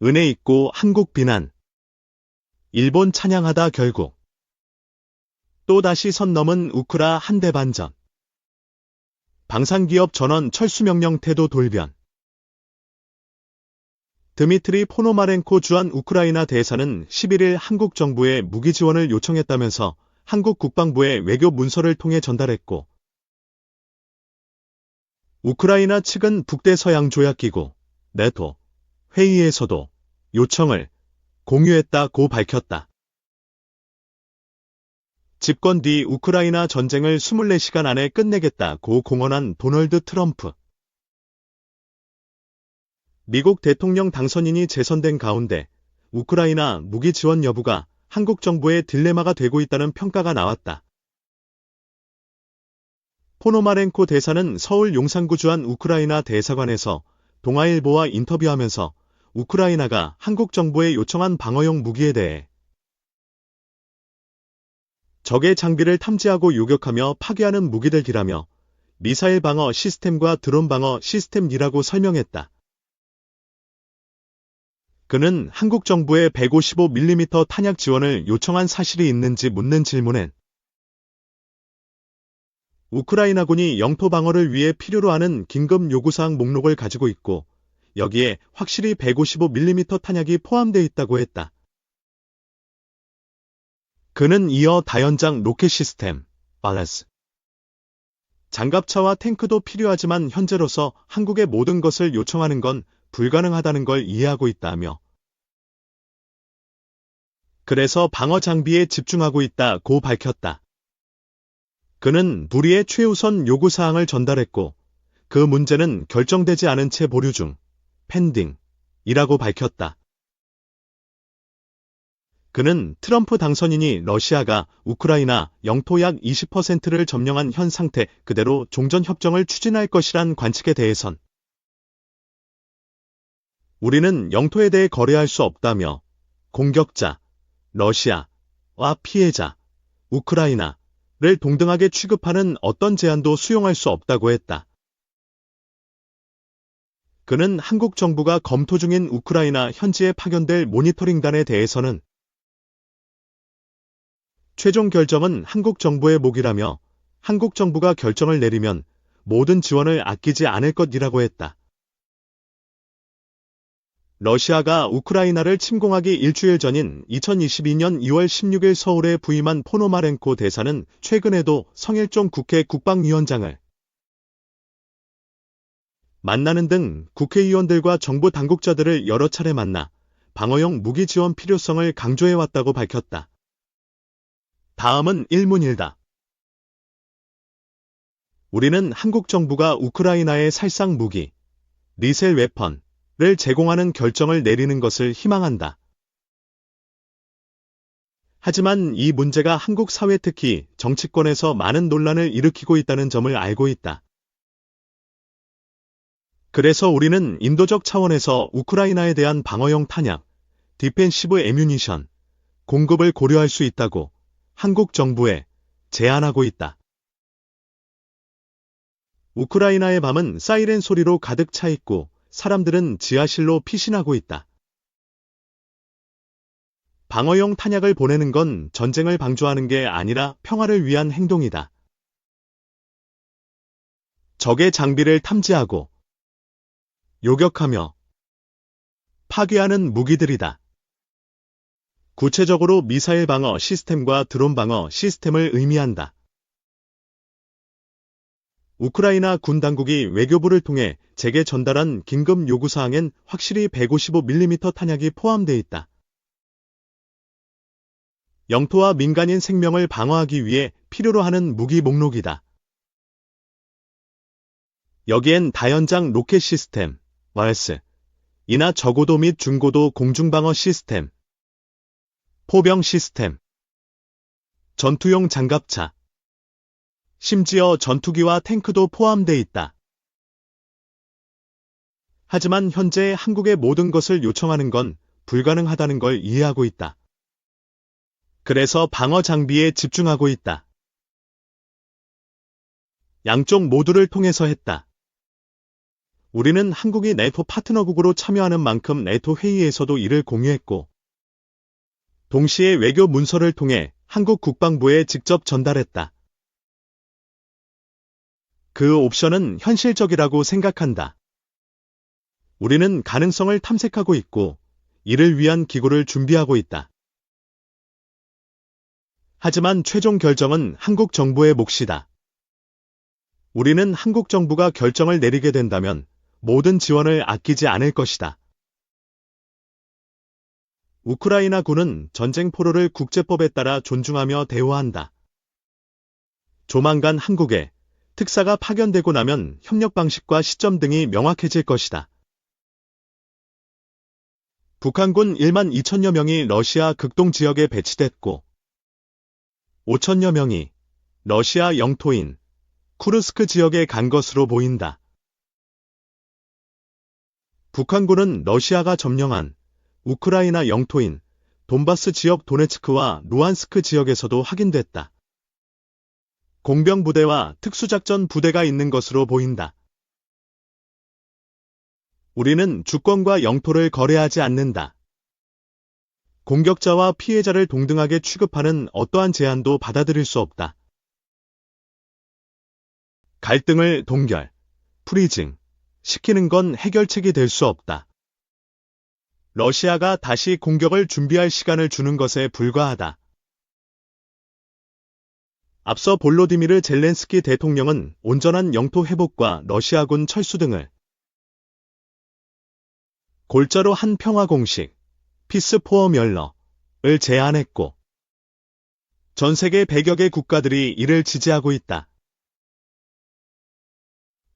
은혜 있고 한국 비난. 일본 찬양하다 결국. 또다시 선 넘은 우크라 한대 반전. 방산기업 전원 철수명령 태도 돌변. 드미트리 포노마렌코 주한 우크라이나 대사는 11일 한국 정부에 무기 지원을 요청했다면서 한국 국방부에 외교 문서를 통해 전달했고, 우크라이나 측은 북대서양조약기구, 네토, 회의에서도 요청을 공유했다고 밝혔다. 집권 뒤 우크라이나 전쟁을 24시간 안에 끝내겠다고 공언한 도널드 트럼프. 미국 대통령 당선인이 재선된 가운데 우크라이나 무기 지원 여부가 한국 정부의 딜레마가 되고 있다는 평가가 나왔다. 포노마렌코 대사는 서울 용산구 주한 우크라이나 대사관에서 동아일보와 인터뷰하면서 우크라이나가 한국 정부에 요청한 방어용 무기에 대해 적의 장비를 탐지하고 요격하며 파괴하는 무기들이라며 미사일 방어 시스템과 드론 방어 시스템이라고 설명했다. 그는 한국 정부에 155mm 탄약 지원을 요청한 사실이 있는지 묻는 질문엔 우크라이나군이 영토 방어를 위해 필요로 하는 긴급 요구사항 목록을 가지고 있고 여기에 확실히 155mm 탄약이 포함되어 있다고 했다. 그는 이어 다연장 로켓 시스템, 발라스, 장갑차와 탱크도 필요하지만 현재로서 한국의 모든 것을 요청하는 건 불가능하다는 걸 이해하고 있다며 그래서 방어 장비에 집중하고 있다고 밝혔다. 그는 불의의 최우선 요구사항을 전달했고 그 문제는 결정되지 않은 채 보류 중, 펜딩이라고 밝혔다. 그는 트럼프 당선인이 러시아가 우크라이나 영토 약 20%를 점령한 현 상태 그대로 종전협정을 추진할 것이란 관측에 대해선 우리는 영토에 대해 거래할 수 없다며 공격자, 러시아와 피해자, 우크라이나를 동등하게 취급하는 어떤 제안도 수용할 수 없다고 했다. 그는 한국 정부가 검토 중인 우크라이나 현지에 파견될 모니터링단에 대해서는 최종 결정은 한국 정부의 몫이라며 한국 정부가 결정을 내리면 모든 지원을 아끼지 않을 것이라고 했다. 러시아가 우크라이나를 침공하기 일주일 전인 2022년 2월 16일 서울에 부임한 포노마렌코 대사는 최근에도 성일종 국회 국방위원장을 만나는 등 국회의원들과 정부 당국자들을 여러 차례 만나 방어용 무기 지원 필요성을 강조해왔다고 밝혔다. 다음은 일문일다. 우리는 한국 정부가 우크라이나에 살상 무기, 리셀 웨펀을 제공하는 결정을 내리는 것을 희망한다. 하지만 이 문제가 한국 사회 특히 정치권에서 많은 논란을 일으키고 있다는 점을 알고 있다. 그래서 우리는 인도적 차원에서 우크라이나에 대한 방어용 탄약, 디펜시브 애뮤니션, 공급을 고려할 수 있다고 한국 정부에 제안하고 있다. 우크라이나의 밤은 사이렌 소리로 가득 차 있고 사람들은 지하실로 피신하고 있다. 방어용 탄약을 보내는 건 전쟁을 방조하는 게 아니라 평화를 위한 행동이다. 적의 장비를 탐지하고 요격하며 파괴하는 무기들이다. 구체적으로 미사일 방어 시스템과 드론 방어 시스템을 의미한다. 우크라이나 군 당국이 외교부를 통해 제게 전달한 긴급 요구사항엔 확실히 155mm 탄약이 포함되어 있다. 영토와 민간인 생명을 방어하기 위해 필요로 하는 무기 목록이다. 여기엔 다연장 로켓 시스템, 발라스, 이나 저고도 및 중고도 공중방어 시스템, 포병 시스템, 전투용 장갑차, 심지어 전투기와 탱크도 포함되어 있다. 하지만 현재 한국의 모든 것을 요청하는 건 불가능하다는 걸 이해하고 있다. 그래서 방어 장비에 집중하고 있다. 양쪽 모두를 통해서 했다. 우리는 한국이 네토 파트너국으로 참여하는 만큼 네토 회의에서도 이를 공유했고, 동시에 외교 문서를 통해 한국 국방부에 직접 전달했다. 그 옵션은 현실적이라고 생각한다. 우리는 가능성을 탐색하고 있고, 이를 위한 기구를 준비하고 있다. 하지만 최종 결정은 한국 정부의 몫이다. 우리는 한국 정부가 결정을 내리게 된다면 모든 지원을 아끼지 않을 것이다. 우크라이나 군은 전쟁 포로를 국제법에 따라 존중하며 대우한다. 조만간 한국에 특사가 파견되고 나면 협력 방식과 시점 등이 명확해질 것이다. 북한군 1만 2천여 명이 러시아 극동 지역에 배치됐고 5천여 명이 러시아 영토인 쿠르스크 지역에 간 것으로 보인다. 북한군은 러시아가 점령한 우크라이나 영토인 돈바스 지역 도네츠크와 루안스크 지역에서도 확인됐다. 공병부대와 특수작전 부대가 있는 것으로 보인다. 우리는 주권과 영토를 거래하지 않는다. 공격자와 피해자를 동등하게 취급하는 어떠한 제안도 받아들일 수 없다. 갈등을 동결, 프리징, 시키는 건 해결책이 될 수 없다. 러시아가 다시 공격을 준비할 시간을 주는 것에 불과하다. 앞서 볼로디미르 젤렌스키 대통령은 온전한 영토 회복과 러시아군 철수 등을 골자로 한 평화 공식, 피스 포어 멸러를 제안했고, 전 세계 100여 개 국가들이 이를 지지하고 있다.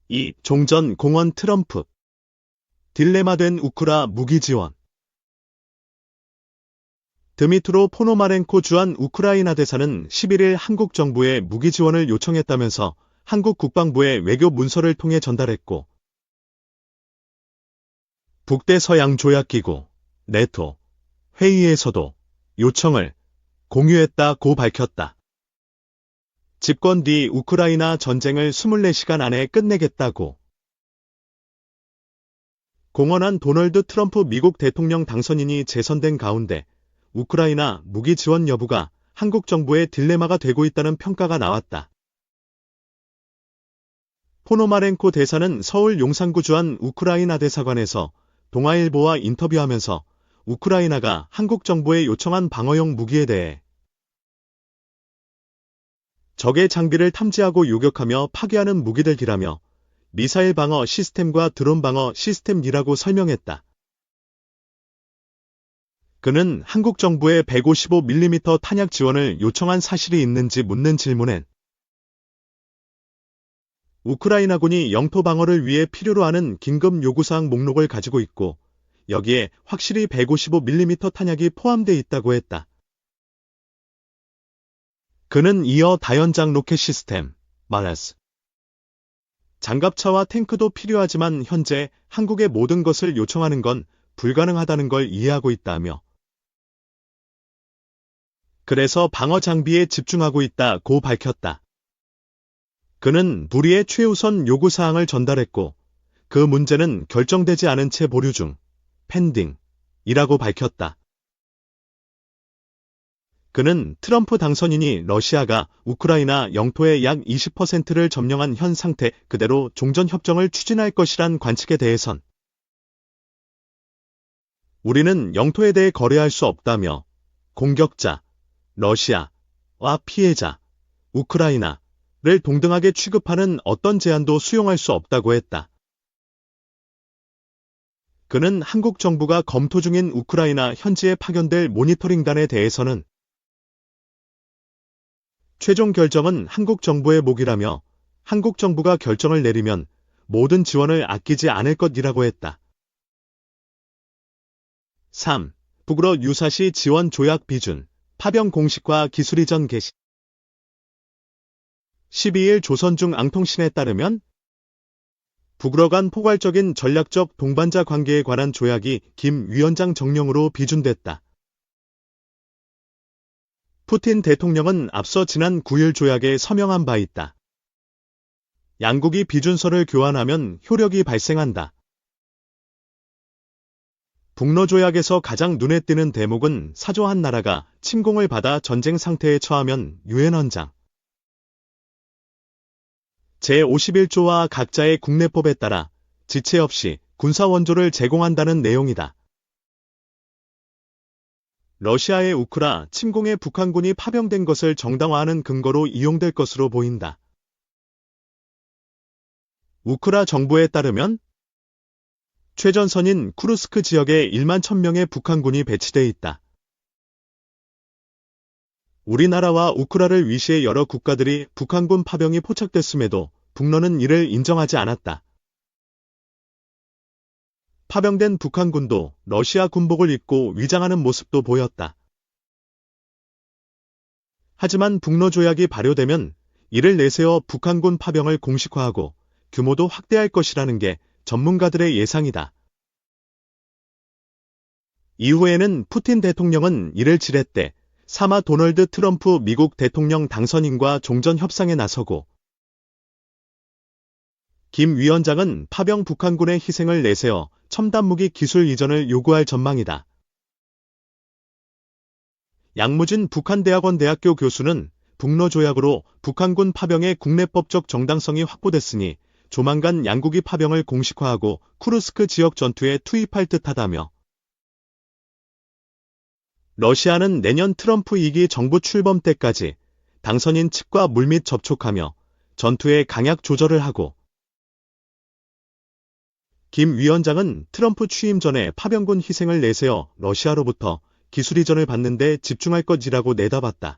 2. 종전 공원 트럼프 딜레마된 우크라 무기 지원 드미트로 포노마렌코 주한 우크라이나 대사는 11일 한국 정부에 무기 지원을 요청했다면서 한국 국방부에 외교 문서를 통해 전달했고, 북대서양조약기구, 네토, 회의에서도 요청을 공유했다고 밝혔다. 집권 뒤 우크라이나 전쟁을 24시간 안에 끝내겠다고. 공언한 도널드 트럼프 미국 대통령 당선인이 재선된 가운데 우크라이나 무기 지원 여부가 한국 정부의 딜레마가 되고 있다는 평가가 나왔다. 포노마렌코 대사는 서울 용산구 주한 우크라이나 대사관에서 동아일보와 인터뷰하면서 우크라이나가 한국 정부에 요청한 방어용 무기에 대해 적의 장비를 탐지하고 요격하며 파괴하는 무기들이라며 미사일 방어 시스템과 드론 방어 시스템이라고 설명했다. 그는 한국 정부에 155mm 탄약 지원을 요청한 사실이 있는지 묻는 질문엔 우크라이나군이 영토 방어를 위해 필요로 하는 긴급 요구사항 목록을 가지고 있고 여기에 확실히 155mm 탄약이 포함되어 있다고 했다. 그는 이어 다연장 로켓 시스템, 말라스, 장갑차와 탱크도 필요하지만 현재 한국의 모든 것을 요청하는 건 불가능하다는 걸 이해하고 있다며 그래서 방어 장비에 집중하고 있다고 밝혔다. 그는 불의의 최우선 요구사항을 전달했고 그 문제는 결정되지 않은 채 보류 중, 펜딩이라고 밝혔다. 그는 트럼프 당선인이 러시아가 우크라이나 영토의 약 20%를 점령한 현 상태 그대로 종전협정을 추진할 것이란 관측에 대해선 우리는 영토에 대해 거래할 수 없다며 공격자, 러시아와 피해자, 우크라이나를 동등하게 취급하는 어떤 제안도 수용할 수 없다고 했다. 그는 한국 정부가 검토 중인 우크라이나 현지에 파견될 모니터링단에 대해서는 최종 결정은 한국 정부의 몫이라며 한국 정부가 결정을 내리면 모든 지원을 아끼지 않을 것이라고 했다. 3. 북으로 유사시 지원 조약 비준, 파병 공식화 기술 이전 개시 12일 조선중앙통신에 따르면 북으로 간 포괄적인 전략적 동반자 관계에 관한 조약이 김 위원장 정령으로 비준됐다. 푸틴 대통령은 앞서 지난 9일 조약에 서명한 바 있다. 양국이 비준서를 교환하면 효력이 발생한다. 북러조약에서 가장 눈에 띄는 대목은 사조 한 나라가 침공을 받아 전쟁 상태에 처하면 유엔 헌장 제51조와 각자의 국내법에 따라 지체 없이 군사 원조를 제공한다는 내용이다. 러시아의 우크라 침공에 북한군이 파병된 것을 정당화하는 근거로 이용될 것으로 보인다. 우크라 정부에 따르면 최전선인 쿠르스크 지역에 1만 1000명의 북한군이 배치돼 있다. 우리나라와 우크라를 위시해 여러 국가들이 북한군 파병이 포착됐음에도 북러는 이를 인정하지 않았다. 파병된 북한군도 러시아 군복을 입고 위장하는 모습도 보였다. 하지만 북러 조약이 발효되면 이를 내세워 북한군 파병을 공식화하고 규모도 확대할 것이라는 게 전문가들의 예상이다. 이후에는 푸틴 대통령은 이를 지렛대 사마 도널드 트럼프 미국 대통령 당선인과 종전 협상에 나서고 김 위원장은 파병 북한군의 희생을 내세워 첨단무기 기술 이전을 요구할 전망이다. 양무진 북한대학원 대학교 교수는 북러 조약으로 북한군 파병의 국내법적 정당성이 확보됐으니 조만간 양국이 파병을 공식화하고 쿠르스크 지역 전투에 투입할 듯하다며 러시아는 내년 트럼프 2기 정부 출범 때까지 당선인 측과 물밑 접촉하며 전투의 강약 조절을 하고 김 위원장은 트럼프 취임 전에 파병군 희생을 내세워 러시아로부터 기술 이전을 받는 데 집중할 것이라고 내다봤다.